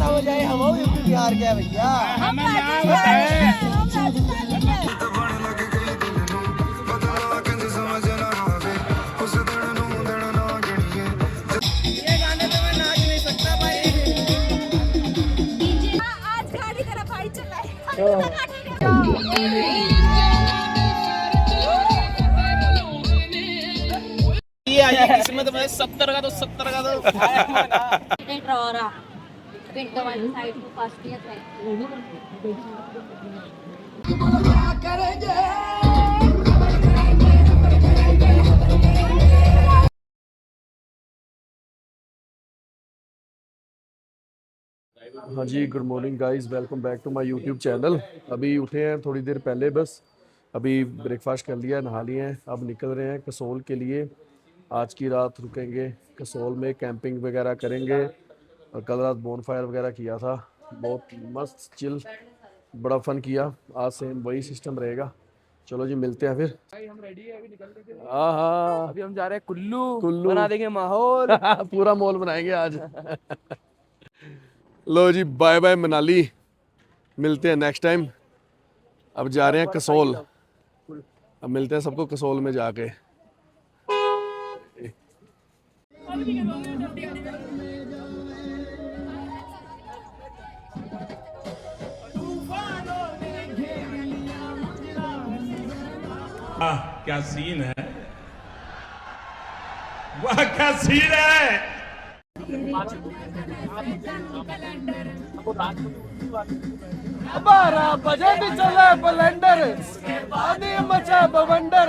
हो जाए हम यूपी बिहार के भैया ये गाने तो मैं नाच नहीं सकता भाई। आज गाड़ी तेरा भाई चलाए। ये आई किस्मत में 70 का तो 70 का तो पिंटो वाली साइड को फास्टियत है। हाँ जी, good morning guys, welcome back to my YouTube channel. अभी उठे हैं थोड़ी देर पहले, बस अभी ब्रेकफास्ट कर लिया, नहा लिए हैं, अब निकल रहे हैं कसोल के लिए। आज की रात रुकेंगे कसोल में, कैंपिंग वगैरह करेंगे। और कल रात बोनफायर वगैरह किया था, बहुत मस्त चिल, बड़ा फन किया। आज से वही सिस्टम रहेगा। चलो जी, मिलते हैं फिर। भाई हम रेडी है, अभी निकलने के लिए। हाँ, अभी हम जा रहे हैं कुल्लू कुल्लू बना देंगे माहौल। पूरा मॉल बनाएंगे आज। लो जी, बाय बाय मनाली, मिलते हैं नेक्स्ट टाइम। अब जा रहे हैं कसोल, अब मिलते हैं सबको कसोल में जाके। क्या सीन है, वाह क्या सीन है। 12 बजे भी चले बलेंडर, पानी मचा बवंडर,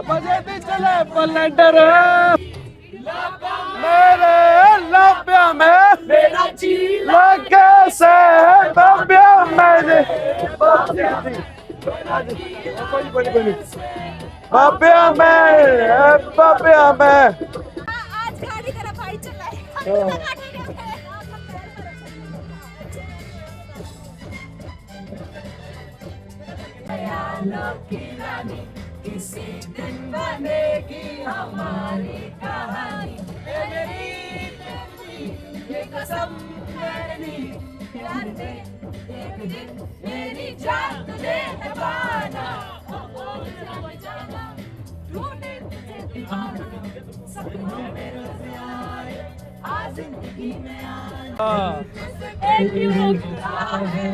बजे भी चले बलेंडर। मेरे लब्या में मेरा जी लगे से बब्या मेरे बब्या में आज गाड़ी तेरा भाई चलाए। किसी दिन बनेगी हमारी कहानी, ये कसम मेरी प्यार में एक दिन मेरी जान तुझे है पाना। ढूंढे तुझे दीवाना, सपनों में रोज आए, आज जिंदगी में आए। एक ही होता है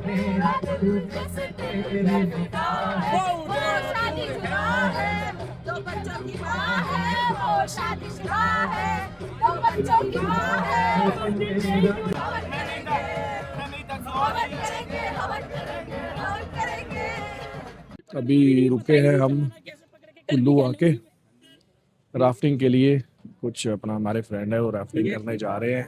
मेरा दिल, जैसे तेरे फिदा है। वो शादीशुदा है, 2 बच्चों की माँ है। वो शादीशुदा है, 2 बच्चों की माँ है। हवन करेंगे, हवन करेंगे, हवन करेंगे, हवन करेंगे। अभी रुके हैं हम कुल्लू आके राफ्टिंग के लिए। कुछ अपना हमारे फ्रेंड है, वो राफ्टिंग करने जा रहे हैं।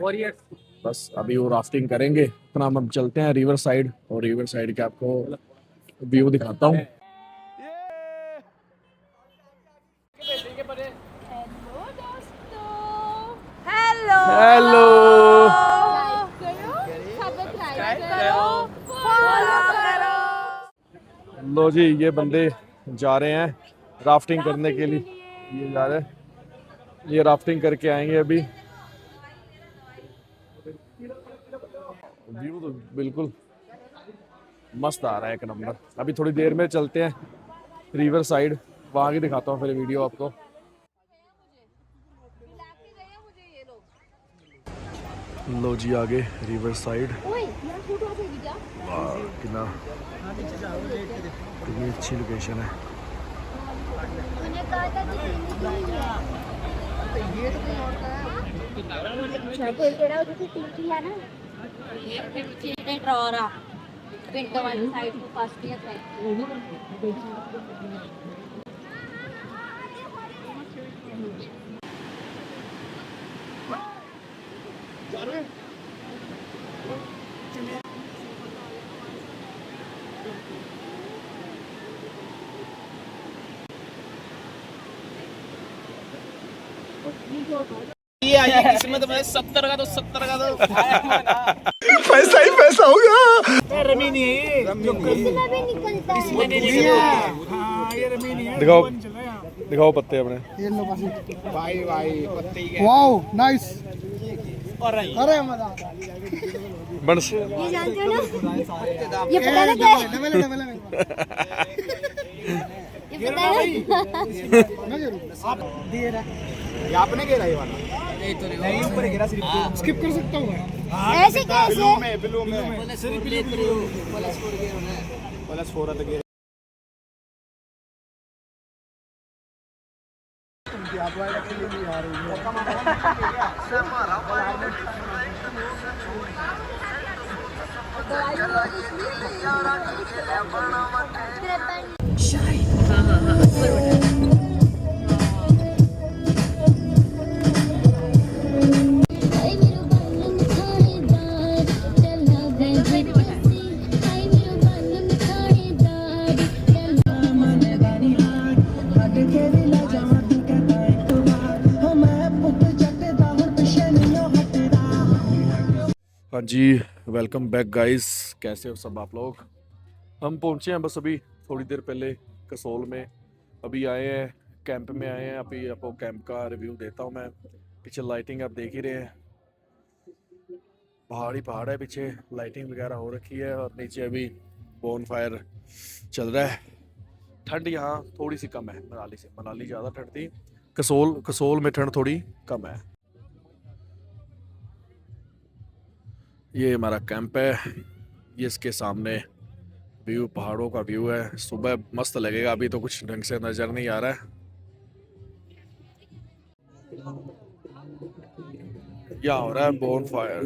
बस अभी वो राफ्टिंग करेंगे, अपना हम चलते हैं रिवर साइड, और रिवर साइड के आपको व्यू दिखाता हूँ। हेलो दोस्तों, हेलो हेलो, लाइक करो, सब्सक्राइब करो, फॉलो करो। लो जी, ये बंदे जा रहे हैं राफ्टिंग करने के लिए। ये जा रहे हैं, ये राफ्टिंग करके आएंगे अभी। व्यू तो बिल्कुल मस्त आ रहा है, एक नंबर। अभी थोड़ी देर में चलते हैं रिवर साइड, वहां की दिखाता हूँ फिर वीडियो आपको। लो जी, आगे रिवर साइड। वाह, कितनी अच्छी लोकेशन है। पिंटो वाली साइड को फास्टियत है। ये आई किस्मत में 70 का तो 70 का तो पैसा ही पैसा होगा। रमी नहीं है इसमें भी निकलता है। दिखाओ दिखाओ पत्ते अपने। भाई भाई पत्ते ही वाओ नाइस। और अरे मजा। बंस ये जानते हो ना, ये पता है क्या है? ये पता है ये आपने घेरा ये वाला नहीं ऊपर गिरा सिर्फ स्किप कर सकता हूँ मैं। ऐसे कैसे? ब्लू में सिर्फ प्लस 4 तक गिरा। हाँ जी, वेलकम बैक गाइस। कैसे हो सब आप लोग? हम पहुँचे हैं बस अभी थोड़ी देर पहले कसोल में। अभी आए हैं कैंप में आए हैं। अभी आपको कैंप का रिव्यू देता हूँ मैं। पीछे लाइटिंग आप देख ही रहे हैं, पहाड़ ही पहाड़ है पीछे, लाइटिंग वगैरह हो रखी है। और नीचे अभी बोन फायर चल रहा है। ठंड यहाँ थोड़ी सी कम है मनाली से। मनाली ज़्यादा ठंड थी, कसोल में ठंड थोड़ी कम है। ये हमारा कैंप है, ये इसके सामने व्यू, पहाड़ों का व्यू है। सुबह मस्त लगेगा, अभी तो कुछ ढंग से नज़र नहीं आ रहा है। यहाँ हो रहा है बोन फायर।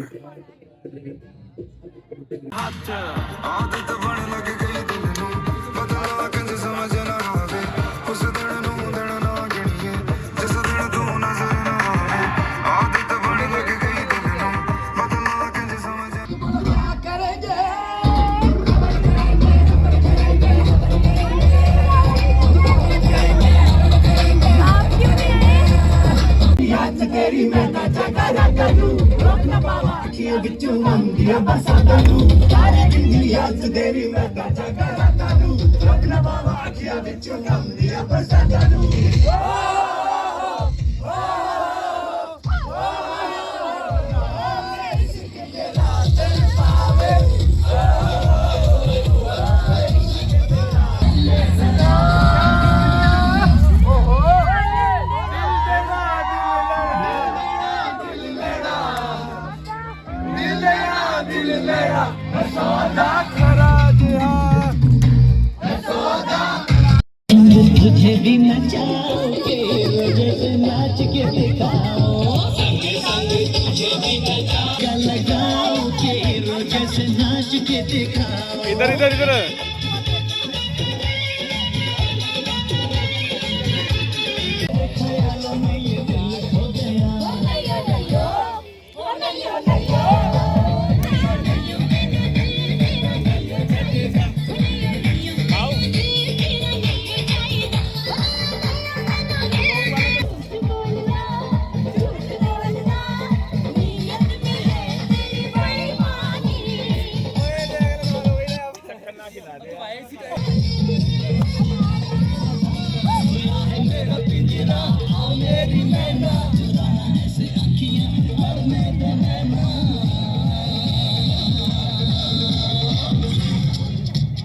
तुझे भी नचाओगे रोजे नाच के दिखाओ, लगाओगे रोजे से नाच के दिखाओ। इधर इधर इधर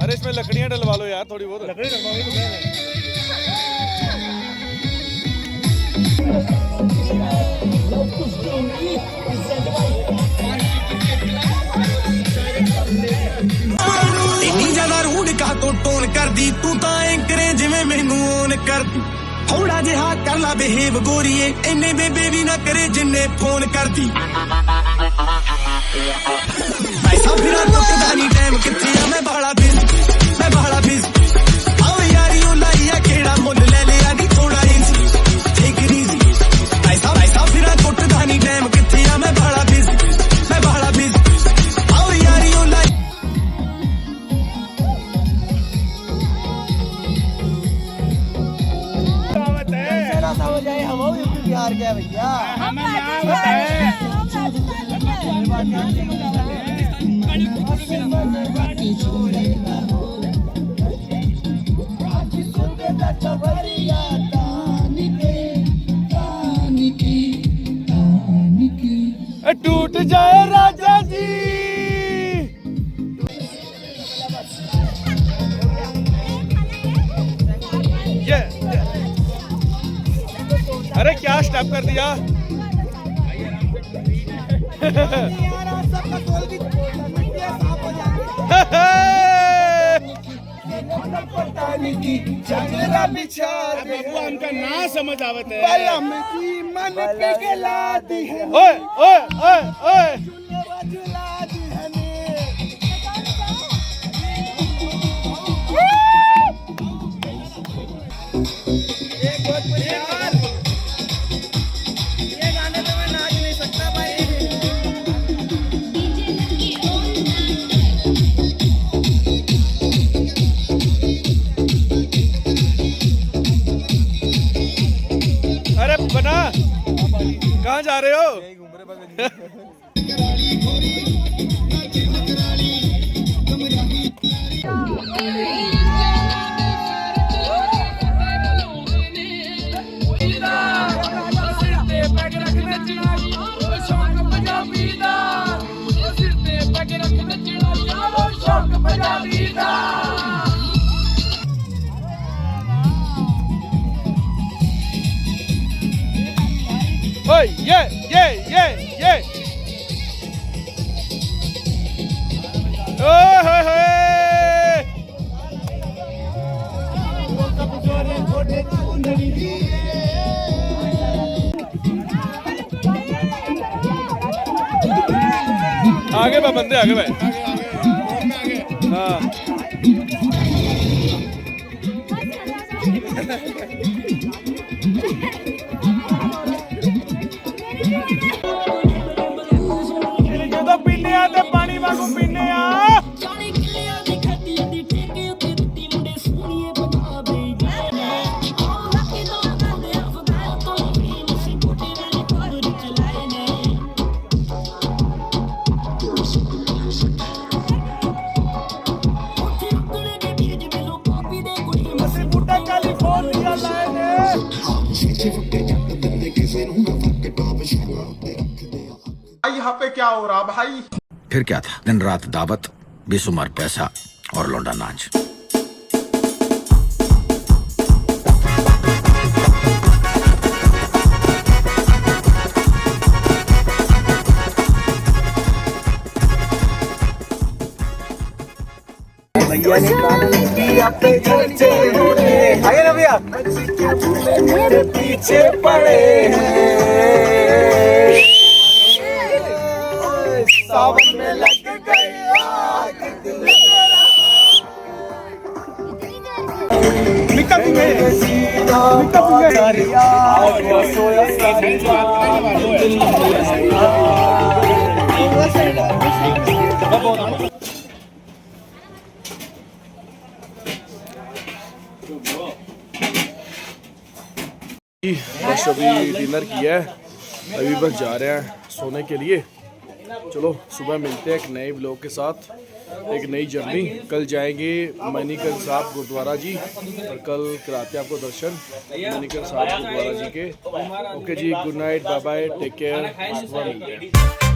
अरे इसमें लकड़ियां डलवा लो यार थोड़ी बहुत। लकड़ी इन्नी ज्यादा रूड का तो टोन कर दी तू तो एंकरे जिवें मैनू ओन कर दी। थोड़ा जिहा कर ला बिहेव गोरीए, इन्ने बेबे भी ना करे जिन्ने फोन कर दी। पैसा फिरा टुकदा नहीं टाइम किथे आ, मैं बड़ा बिजी आओ यारियों लाइया केड़ा मुल ले लिया नी थोड़ा इजी टेक इट इजी। पैसा फिरा टुकदा नहीं टाइम किथे आ, मैं बड़ा बिजी आओ यारियों लाई। समझ आए हम बिहार के भैया। टूट जाए राजा जी। ये अरे क्या स्टेप कर दिया। भगवान का ना समझ आवत है मन पे गला दी है ओए ओए ओए ओए जुला दी है ने ये गाने पे मैं नाच नहीं सकता भाई। अरे बना कहाँ जा रहे हो? ओए ये ओए होए होए। आगे भाई बंदे आगे भाई। हाँ ਜਦੋਂ ਪੀਨੇ ਆ ਤੇ ਪਾਣੀ ਵਾਂਗੂ ਪੀਨੇ ਆ। यहाँ पे क्या हो रहा भाई? फिर क्या था, दिन रात दावत, बेशुमार पैसा और लौंडा नाच। भैया ने किया पे खर्चे आगे ना भैया मेरे पीछे पड़े हैं सावन में लग गई आग दिल बस अभी डिनर किया है, अभी बस जा रहे हैं सोने के लिए। चलो सुबह मिलते हैं एक नए व्लॉग के साथ, एक नई जर्नी। कल जाएंगे मणिकर्ण साहब गुरुद्वारा जी और कल कराते हैं आपको दर्शन मणिकर्ण साहब गुरुद्वारा जी के। ओके जी, good night, bye bye, take care, सुबह मिलते हैं।